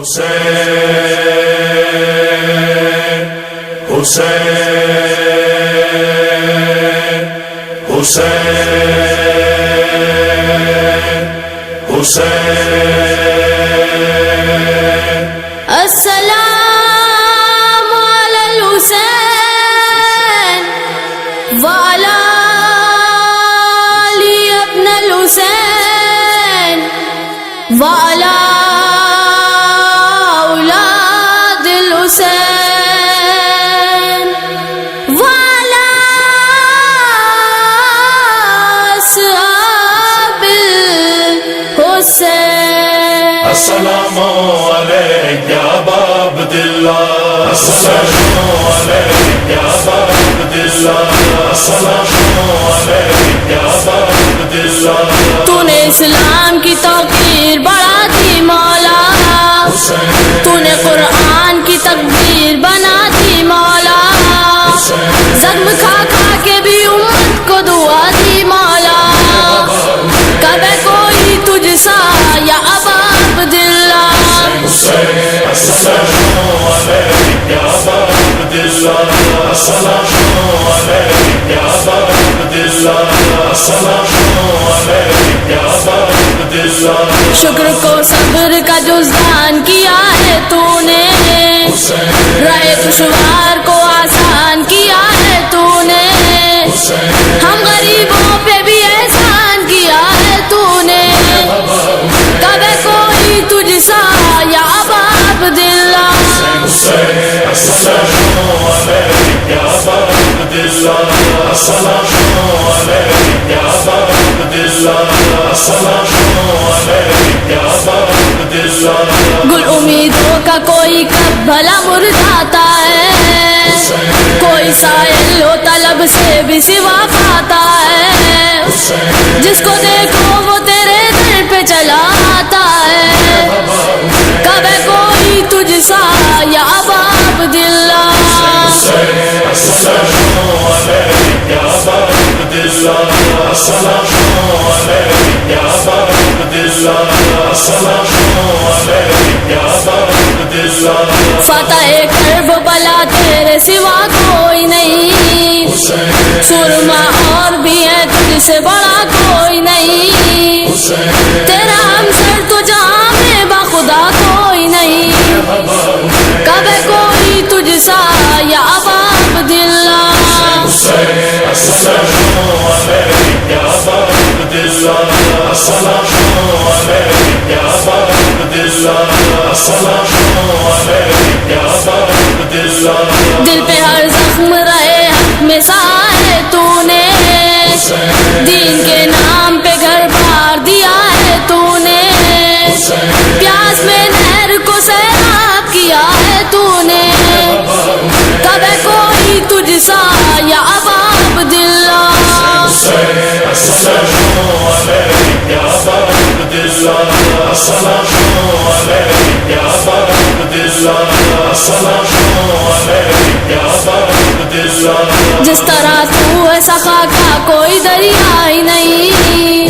حسین حسین حسین حسین السلام علی الحسین وعلی علی ابن الحسین وعلی اولاد الحسین وعلی اصحاب الحسین السلام علیک یا ابا عبداللہ السلام علیک یا ابا عبداللہ السلام علیک یا ابا عبداللہ تو نے اسلام کی توقیر بڑھا دی مولا تو نے قرآن کی تکبیر بنا دی مولا زخم کھا کھا کے بھی امت کو دعا دی مولا کب ہے کوئی تجھ سا یا ابا عبداللہ السلام علیک یا ابا عبداللہ السلام علیک یا ابا عبداللہ السلام علیک یا ابا عبداللہ شکر کو صبر کا جزدان کیا ہے تو نے رائے دشوار کو آسان کیا ہے تو نے ہم غریبوں پہ بھی احسان کیا ہے تو نے کب ہے کوئی تجھ سا یا ابا عبداللہ السلام علیک یا ابا عبداللہ السلام علیک یا ابا عبداللہ السلام علیک یا ابا عبداللہ گل امیدوں کا کوئی کب بھلا مرجھاتا ہے کوئی سائل ہو طلب سے بھی سوا پاتا ہے جس کو دیکھو وہ تیرے در پہ چلا آتا ہے کب ہے کوئی تجھ سا یا ابا عبداللہ السلام علیک یا ابا عبداللہ السلام علیک یا ابا عبداللہ السلام علیک یا ابا عبداللہ فتح کرب بلا تیرے سوا کوئی نہیں سرما اور بھی ہے تجھ سے بڑا کوئی نہیں تیرا ہمسر تو جہاں میں بخدا کوئی نہیں کب ہے کوئی تجھ سا یا ابا عبداللہ السلام علیک یا ابا عبداللہ السلام علیک یا ابا عبداللہ السلام علیک یا ابا عبداللہ دل پہ ہر زخم رہے حق میں سائے تو نے دین کے نام پہ گھر بار دیا ہے تو نے پیاس میں نہر کو سیراب کیا ہے تو نے کب ہے کوئی تجھ سا یا ابا عبداللہ السلام علیک یا ابا عبداللہ السلام علیک یا ابا عبداللہ السلام علیک یا ابا عبداللہ جس طرح تو ہے سخا کا کوئی دریا ہی نہیں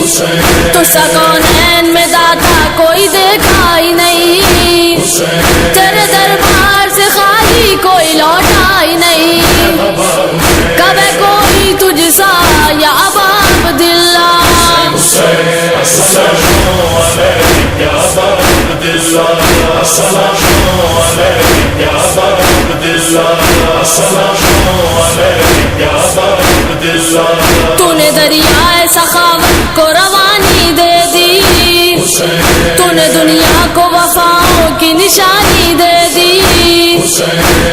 تو سکونین میں داتا کوئی دیکھا ہی نہیں تیرے دربار سے خالی کوئی لوٹا ہی نہیں کب ہے کوئی تجھ سا یا ابا عبداللہ السلام علیک یا ابا عبداللہ السلام علیک یا ابا عبداللہ السلام علیک یا ابا عبداللہ تو نے دریائے سخاوت کو روانی دے دی تو نے دنیا کو وفاؤں کی نشانی دے دی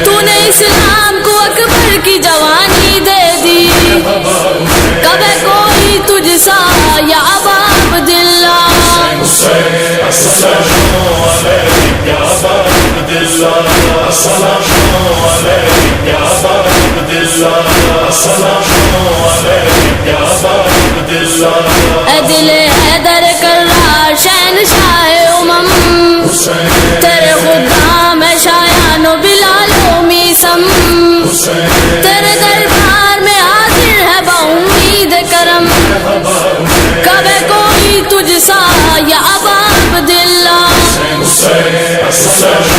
تو نے اسلام کو اکبر کی جوانی دے دی کب ہے کوئی تجھ سا یا ابا عبداللہ السلام علیک یا ابا عبداللہ السلام علیک یا ابا عبداللہ السلام علیک یا ابا عبداللہ اے دل حیدر کرار شہنشاہ امم تیرے خدام ہے شایان و بلال و میسم تیرے دربار میں حاضر ہے بامید کرم کب ہے کوئی تجھ سا یا ابا عبداللہ حسین السلام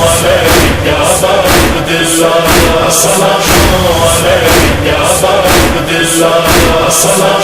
علیک یا ابا عبداللہ السلام علیک یا ابا عبداللہ السلام